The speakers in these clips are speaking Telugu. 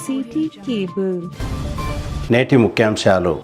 City cable. నేటి ముఖ్యాంశాలు.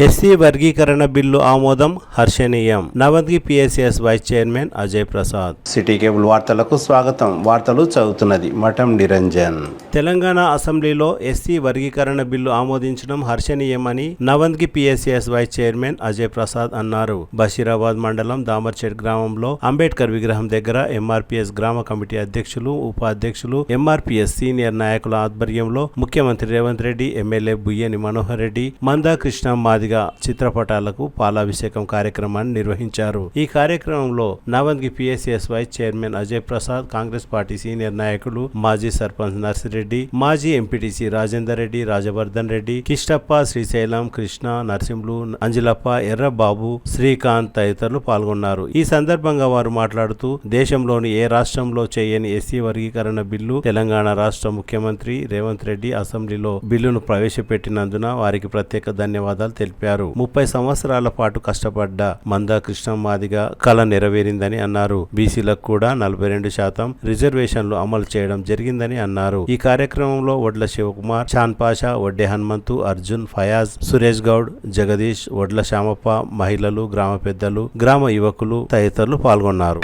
ఎస్సీ వర్గీకరణ బిల్లు ఆమోదం హర్షణీయం. Navangi PSCS vice chairman Ajay Prasad. City cable వార్తలకు స్వాగతం. వార్తలు చదువుతున్నది మఠం నిరంజన్. తెలంగాణ అసెంబ్లీలో ఎస్సీ వర్గీకరణ బిల్లు ఆమోదించడం హర్షణీయమని Navangi PSCS vice chairman Ajay Prasad అన్నారు. బషీరాబాద్ మండలం దామర్చెట్ గ్రామంలో అంబేద్కర్ విగ్రహం దగ్గర ఎంఆర్పిఎస్ గ్రామ కమిటీ అధ్యక్షులు, ఉపాధ్యక్షులు, ఎంఆర్పిఎస్ సీనియర్ నాయకుల ఆధ్వర్యంలో ముఖ్యమంత్రి రేవంత్ రెడ్డి, ఎమ్మెల్యే బుయ్యని మనోహర్ రెడ్డి, మందాకృష్ణ మాదిగ చిత్రపటాలకు పాలాభిషేకం కార్యక్రమాన్ని నిర్వహించారు. ఈ కార్యక్రమంలో Navangi PSCS vice chairman Ajay Prasad, Congress party senior నాయకులు, మాజీ సర్పంచ్ నర్సిరెడ్డి, మాజీ ఎంపీటీసీ రాజేందర్ రెడ్డి, రాజవర్ధన్ రెడ్డి, కిష్టప్ప, శ్రీశైలం, కృష్ణ, నరసింహులు, అంజలప్ప, ఎర్రబాబు, శ్రీకాంత్ తదితరులు పాల్గొన్నారు. ఈ సందర్భంగా వారు మాట్లాడుతూ దేశంలోని ఏ రాష్ట్రంలో చేయని ఎస్సీ వర్గీకరణ బిల్లు తెలంగాణ రాష్ట్ర ముఖ్యమంత్రి రేవంత్ రెడ్డి అసెంబ్లీలో బిల్లును ప్రవేశపెట్టినందున వారికి ప్రత్యేక ధన్యవాదాలు తెలిపారు. 30 సంవత్సరాల పాటు కష్టపడ్డ మందాకృష్ణ మాదిగ కళ నెరవేరిందని అన్నారు. బీసీలకు కూడా 42% రిజర్వేషన్లు అమలు చేయడం జరిగిందని అన్నారు. ఈ కార్యక్రమంలో వడ్ల శివకుమార్, చాన్పాషా, వడ్డే హనుమంతు, అర్జున్, ఫయాజ్, సురేష్ గౌడ్, జగదీష్, వడ్ల శ్యామప్ప, మహిళలు, గ్రామ పెద్దలు, గ్రామ యువకులు తదితరులు పాల్గొన్నారు.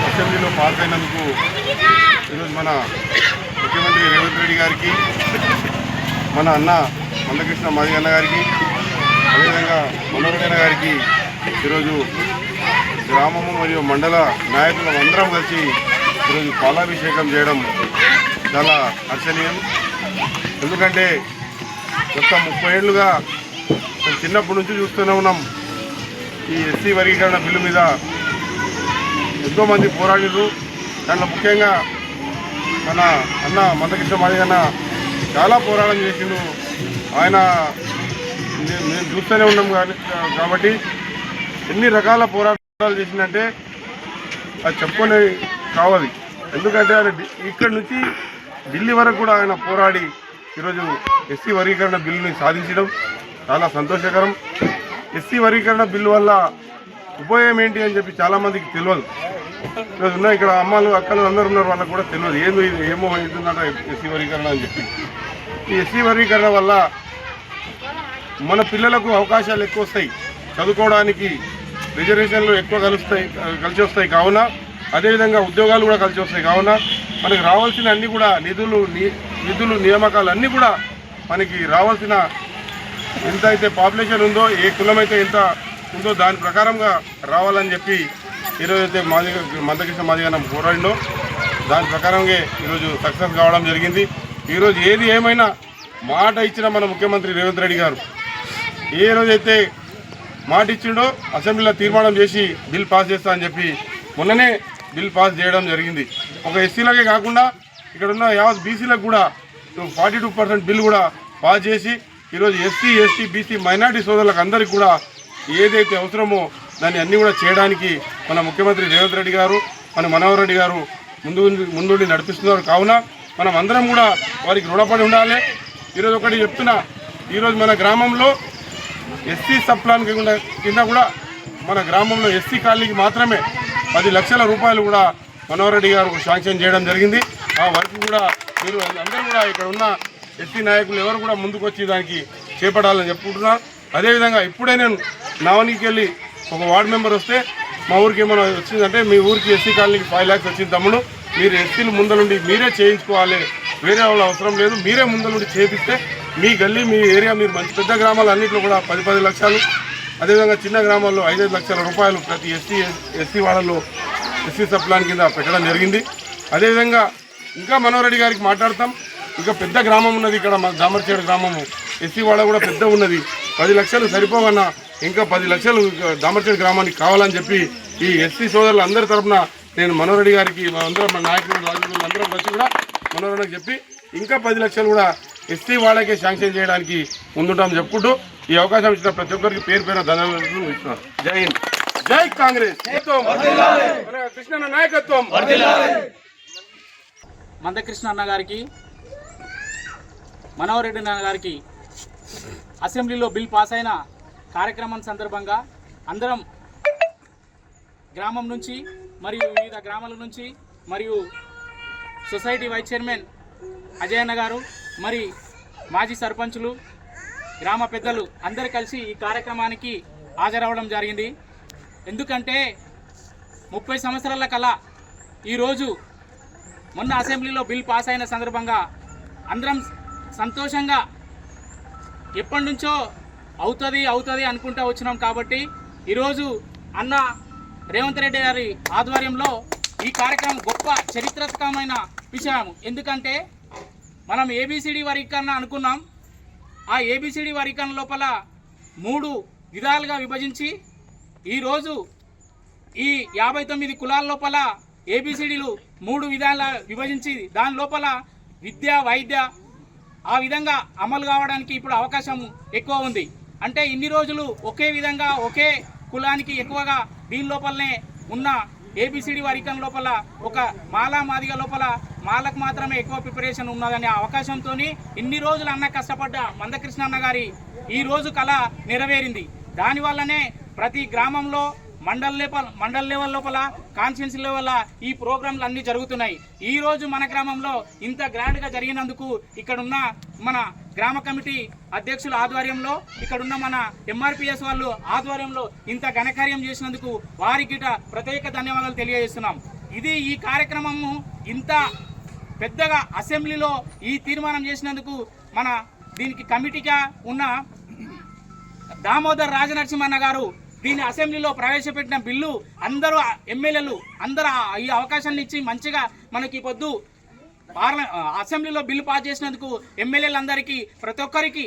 అసెంబ్లీలో పాస్ అయినందుకు ఈరోజు మన ముఖ్యమంత్రి రేవంత్ రెడ్డి గారికి, మన అన్న మందకృష్ణ మాదిగ అన్న గారికి, అదేవిధంగా మనోహర్ అన్న గారికి ఈరోజు గ్రామము మరియు మండల నాయకులు అందరం కలిసి ఈరోజు పాలాభిషేకం చేయడం చాలా హర్షణీయం. ఎందుకంటే గత 30 ఏళ్ళుగా చిన్నప్పటి నుంచి చూస్తూనే ఉన్నాం. ఈ ఎస్సీ వర్గీకరణ బిల్లు మీద ఎంతోమంది పోరాడారు. దాంట్లో ముఖ్యంగా మన అన్న మందకృష్ణ మాదిగ అన్న చాలా పోరాటం చేసిండు. ఆయన నేను చూస్తూనే ఉన్నాం కాబట్టి ఎన్ని రకాల పోరాటాలు చేసిందంటే అది చెప్పుకొని కావాలి. ఎందుకంటే ఆయన ఇక్కడి నుంచి ఢిల్లీ వరకు కూడా ఆయన పోరాడి ఈరోజు ఎస్సీ వర్గీకరణ బిల్లుని సాధించడం చాలా సంతోషకరం. ఎస్సీ వర్గీకరణ బిల్లు వల్ల ఉపయోగం ఏంటి అని చెప్పి చాలామందికి తెలియదు. ఈరోజు ఉన్న ఇక్కడ అమ్మలు, అక్కలు అందరూ ఉన్నారు, వాళ్ళకు కూడా తెలియదు ఏమో అవుతుందంట ఎస్సీ వర్గీకరణ అని చెప్పి. ఈ ఎస్సీ వర్గీకరణ వల్ల మన పిల్లలకు అవకాశాలు ఎక్కువ వస్తాయి, చదువుకోవడానికి రిజర్వేషన్లు ఎక్కువ కలిసి వస్తాయి కావున, అదేవిధంగా ఉద్యోగాలు కూడా కలిసి వస్తాయి కావున మనకి రావాల్సిన అన్నీ కూడా నిధులు నియామకాలు అన్నీ కూడా మనకి రావాల్సిన ఎంత అయితే పాపులేషన్ ఉందో, ఏ కులమైతే ఎంత ఉందో దాని ప్రకారంగా రావాలని చెప్పి ఈరోజు అయితే మందకృష్ణ మాదిగ పోరాడిండో దాని ప్రకారంగా ఈరోజు సక్సెస్ కావడం జరిగింది. ఈరోజు ఏది ఏమైనా మాట ఇచ్చిన మన ముఖ్యమంత్రి రేవంత్ రెడ్డి గారు ఏ రోజైతే మాట ఇచ్చిండో అసెంబ్లీలో తీర్మానం చేసి బిల్ పాస్ చేస్తా అని చెప్పి మొన్ననే బిల్ పాస్ చేయడం జరిగింది. ఒక ఎస్సీలకే కాకుండా ఇక్కడ ఉన్న యావత్ బీసీలకు కూడా 42% బిల్ కూడా పాస్ చేసి ఈరోజు ఎస్సీ, ఎస్టీ, బీసీ, మైనార్టీ సోదరులకు అందరికీ కూడా ఏదైతే అవసరమో దాన్ని అన్నీ కూడా చేయడానికి మన ముఖ్యమంత్రి రేవంత్ రెడ్డి గారు, మన మనోహర్ రెడ్డి గారు ముందుండి నడిపిస్తున్నారు. కావున మనం అందరం కూడా వారికి రుణపడి ఉండాలి. ఈరోజు ఒకటి చెప్తున్నా, ఈరోజు మన గ్రామంలో ఎస్సీ సబ్ ప్లాన్ కింద కూడా మన గ్రామంలో ఎస్సీ కాలనీకి మాత్రమే 10 లక్షల రూపాయలు కూడా మనోహర్ రెడ్డి గారు శాంక్షన్ చేయడం జరిగింది. ఆ వర్క్ కూడా మీరు అందరూ కూడా ఇక్కడ ఉన్న ఎస్సీ నాయకులు ఎవరు కూడా ముందుకు వచ్చి దానికి చేపట్టాలని చెప్పుకుంటున్నా. అదేవిధంగా ఇప్పుడే నేను నావనికి వెళ్ళి ఒక వార్డు మెంబర్ వస్తే మా ఊరికి ఏమైనా వచ్చిందంటే, మీ ఊరికి ఎస్సీ కాలనీకి 5 lakhs వచ్చింది తమ్ముడు, మీరు ఎస్సీలు ముందలుండి మీరే చేయించుకోవాలి, వేరే వాళ్ళ అవసరం లేదు, మీరే ముందలుండి చేపిస్తే మీ గల్లీ, మీ ఏరియా, మీరు మంచి పెద్ద గ్రామాలు అన్నింటిలో కూడా 10 లక్షలు, అదేవిధంగా చిన్న గ్రామాల్లో 5 లక్షల రూపాయలు ప్రతి ఎస్సీ వాళ్ళలో ఎస్సీ సబ్ ప్లాన్ కింద పెట్టడం జరిగింది. అదేవిధంగా ఇంకా మనోహర్ రెడ్డి గారికి మాట్లాడతాం. ఇంకా పెద్ద గ్రామం ఉన్నది ఇక్కడ దామర్చేడు గ్రామము, ఎస్సీ వాళ్ళ కూడా పెద్ద ఉన్నది. 10 లక్షలు సరిపోవన్నా ఇంకా 10 లక్షలు దామర్చేడు గ్రామానికి కావాలని చెప్పి ఈ ఎస్సీ సోదరులు అందరి తరఫున నేను మనోహర్ రెడ్డి గారికి, మన నాయకులు, రాజకీయులు అందరం కలిసి కూడా మనోహర్ రెడ్డికి చెప్పి ఇంకా 10 లక్షలు కూడా ఎస్సీ వాళ్ళకే శాంక్షన్ చేయడానికి ముందుంటామని చెప్పుకుంటూ ఈ అవకాశం ఇచ్చిన ప్రతి ఒక్కరికి పేరు ధన్యవాదాలు ఇస్తున్నాను. జై హింద్, జై కాంగ్రెస్, కృష్ణ నాయకత్వం. మందకృష్ణ అన్న గారికి, మనోహర్ రెడ్డి అన్న గారికి అసెంబ్లీలో బిల్ పాస్ అయిన కార్యక్రమం సందర్భంగా అందరం గ్రామం నుంచి మరియు వివిధ గ్రామాల నుంచి మరియు సొసైటీ వైస్ చైర్మన్ అజయ్ అన్న గారు మరి మాజీ సర్పంచులు గ్రామ పెద్దలు అందరూ కలిసి ఈ కార్యక్రమానికి హాజరవడం జరిగింది. ఎందుకంటే 30 సంవత్సరాల కల్లా ఈరోజు మొన్న అసెంబ్లీలో బిల్ పాస్ అయిన సందర్భంగా అందరం సంతోషంగా ఎప్పటి నుంచో అవుతుంది అనుకుంటూ వచ్చినాం. కాబట్టి ఈరోజు అన్న రేవంత్ రెడ్డి గారి ఆధ్వర్యంలో ఈ కార్యక్రమం గొప్ప చరిత్రాత్మకమైన విషయం. ఎందుకంటే మనం ఏబిసిడి వర్గీకరణ అనుకున్నాం. ఆ ఏబిసిడి వర్గీకరణ లోపల 3 విధాలుగా విభజించి ఈరోజు ఈ 59 కులాల లోపల ఏబిసిడీలు 3 విధాల విభజించి దాని లోపల విద్య వైద్య ఆ విధంగా అమలు కావడానికి ఇప్పుడు అవకాశం ఎక్కువ ఉంది. అంటే ఇన్ని రోజులు ఒకే విధంగా ఒకే కులానికి ఎక్కువగా దీని లోపలనే ఉన్న ఏబిసిడి వర్గీకరణ లోపల ఒక మాలా మాదిగ లోపల మాలకు మాత్రమే ఎక్కువ ప్రిపరేషన్ ఉన్నదనే అవకాశంతో ఇన్ని రోజులు అన్న కష్టపడ్డ మందకృష్ణ అన్న గారి ఈ రోజు కళ నెరవేరింది. దానివల్లనే ప్రతి గ్రామంలో మండల్ లెవెల్ లోపల కాన్స్టిట్యున్సీ లెవెల్ ఈ ప్రోగ్రాంలు అన్నీ జరుగుతున్నాయి. ఈ రోజు మన గ్రామంలో ఇంత గ్రాండ్గా జరిగినందుకు ఇక్కడున్న మన గ్రామ కమిటీ అధ్యక్షుల ఆధ్వర్యంలో ఇక్కడున్న మన ఎంఆర్పిఎస్ వాళ్ళు ఆధ్వర్యంలో ఇంత ఘనకార్యం చేసినందుకు వారికి ప్రత్యేక ధన్యవాదాలు తెలియజేస్తున్నాం. ఇది ఈ కార్యక్రమము ఇంత పెద్దగా అసెంబ్లీలో ఈ తీర్మానం చేసినందుకు మన దీనికి కమిటీగా ఉన్న దామోదర్ రాజనరసింహన్న గారు దీన్ని అసెంబ్లీలో ప్రవేశపెట్టిన బిల్లు అందరూ ఎమ్మెల్యేలు అందరూ ఈ అవకాశాన్ని ఇచ్చి మంచిగా మనకి పొద్దు అసెంబ్లీలో బిల్లు పాస్ చేసినందుకు ఎమ్మెల్యేలందరికీ ప్రతి ఒక్కరికి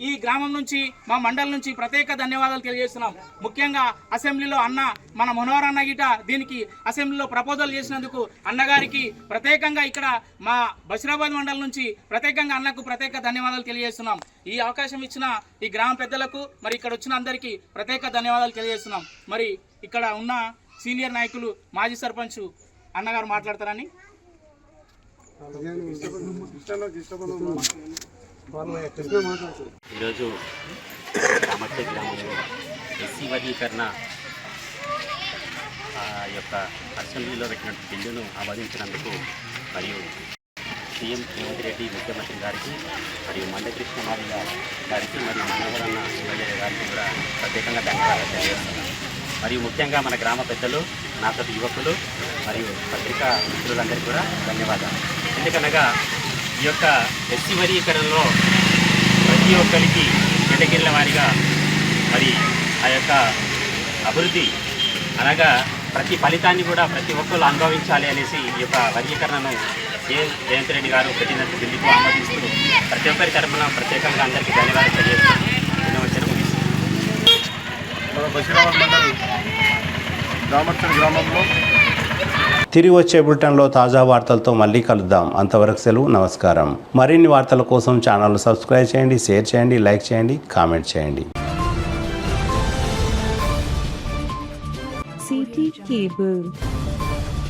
ఈ గ్రామం నుంచి మా మండలం నుంచి ప్రత్యేక ధన్యవాదాలు తెలియజేస్తున్నాం. ముఖ్యంగా అసెంబ్లీలో అన్న మన మనోహర్ అన్న గిట దీనికి అసెంబ్లీలో ప్రపోజల్ చేసినందుకు అన్నగారికి ప్రత్యేకంగా ఇక్కడ మా బషీరాబాద్ మండలం నుంచి ప్రత్యేకంగా అన్నకు ప్రత్యేక ధన్యవాదాలు తెలియజేస్తున్నాం. ఈ అవకాశం ఇచ్చిన ఈ గ్రామ పెద్దలకు మరి ఇక్కడ వచ్చిన అందరికీ ప్రత్యేక ధన్యవాదాలు తెలియజేస్తున్నాం. మరి ఇక్కడ ఉన్న సీనియర్ నాయకులు మాజీ సర్పంచ్ అన్నగారు మాట్లాడతారని ఈరోజు రామట్టే గ్రామంలో ఎస్సీ వర్గీకరణ యొక్క అసెంబ్లీలో పెట్టిన బిల్లును ఆమోదించినందుకు మరియు సీఎం రేవంత్ రెడ్డి ముఖ్యమంత్రి గారికి మరియు మందకృష్ణ మాదిగ గారికి మరియు మనోహరన్న శివయ్య గారికి కూడా ప్రత్యేకంగా ధన్యవాదాలు తెలియజేస్తున్నాను. మరియు ముఖ్యంగా మన గ్రామ పెద్దలు నాతో యువకులు మరియు పత్రికా మిత్రులందరికీ కూడా ధన్యవాదాలు. ఎందుకనగా ఈ యొక్క ఎస్సీ వర్గీకరణలో ప్రతి ఒక్కరికి కేటగిరీల వారీగా మరి ఆ యొక్క అభివృద్ధి అనగా ప్రతి ఫలితాన్ని కూడా ప్రతి ఒక్కరు అనుభవించాలి అనేసి ఈ యొక్క వర్గీకరణను రేవంత్ రెడ్డి గారు పెట్టినట్టు బిల్లుకు ఆమోదిస్తూ ప్రతి ఒక్కరి తరఫున ప్రత్యేకంగా అందరికీ ధన్యవాదాలు తెలియజేస్తున్నాను. మన బషీరాబాద్ మండల్ దామర్చల్ గ్రామంలో తిరిగి వచ్చే బులెటిన్లో తాజా వార్తలతో మళ్ళీ కలుద్దాం. అంతవరకు సెలవు, నమస్కారం. మరిన్ని వార్తల కోసం ఛానల్ సబ్స్క్రైబ్ చేయండి, షేర్ చేయండి, లైక్ చేయండి, కామెంట్ చేయండి. CT Cable